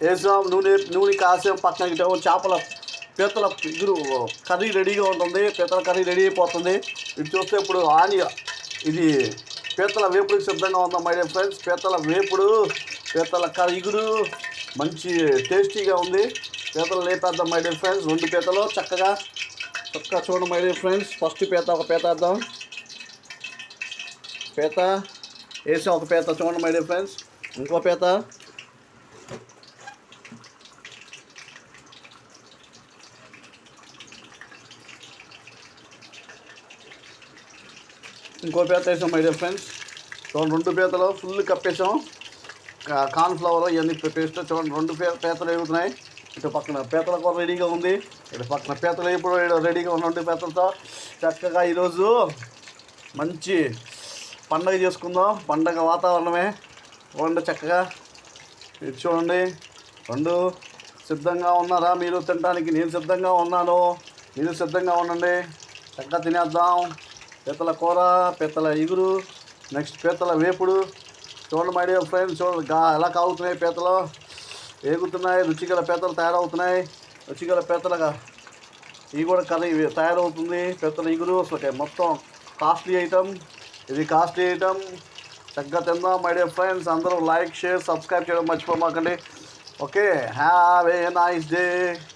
వేసాం. నూనె కాసాం, పక్కన పెట్టాము. చేపల పీతల ఇగురు కర్రీ రెడీగా ఉంటుంది. పీతల కర్రీ రెడీ అయిపోతుంది. ఇది చూస్తే ఇప్పుడు ఇది పీతల వేపుడుకి సిద్ధంగా ఉందాం మై డియర్ ఫ్రెండ్స్. పీతల వేపుడు, పీతల ఇగురు మంచి టేస్టీగా ఉంది. పీతలు లేపేద్దాం మై డియర్ ఫ్రెండ్స్. 2 పీతలు చక్కగా చూడండి మై డియర్ ఫ్రెండ్స్. ఫస్ట్ ఒక పీత వేద్దాం. పీత వేసాం, ఒక పీత చూడండి మై డియర్ ఫ్రెండ్స్. ఇంకో పీత, ఇంకో పీత వేసాం మై డియర్ ఫ్రెండ్స్. చూడండి 2 పీతలు ఫుల్ కప్పేసాం. కార్న్ఫ్లవర్ ఇవన్నీ పేస్ట్. చూడండి 2 పీతలు వేగుతున్నాయి. ఇటు పక్కన పీతల కూర రెడీగా ఉంది. ఇటు పక్కన పీతలు ఇప్పుడు రెడీగా ఉన్న 2 పీతలతో చక్కగా ఈరోజు మంచి పండగ చేసుకుందాం. పండగ వాతావరణమే. చూడండి చక్కగా ఇది చూడండి. 2 సిద్ధంగా ఉన్నారా మీరు తినడానికి? నేను సిద్ధంగా ఉన్నాను, మీరు సిద్ధంగా ఉండండి. చక్కగా తినేద్దాం. పీతల కూర, పీతల ఇగురు, నెక్స్ట్ పీతల వేపుడు. చూడండి మై డియర్ ఫ్రెండ్స్. చూడండి ఎలా కాగుతున్నాయి పీతలు, వేగుతున్నాయి. రుచిగల పీతలు తయారవుతున్నాయి. రుచిగల పీతలుగా ఇవి కూడా కర్రీ తయారవుతుంది. పీతల ఇగురు అసలు మొత్తం కాస్ట్లీ ఐటమ్. ఇది కాస్ట్లీ ఐటమ్. చక్కగా తిందాం మై డియర్ ఫ్రెండ్స్. అందరూ లైక్, షేర్, సబ్స్క్రైబ్ చేయడం మర్చిపోమాకండి. Okay, have a nice day.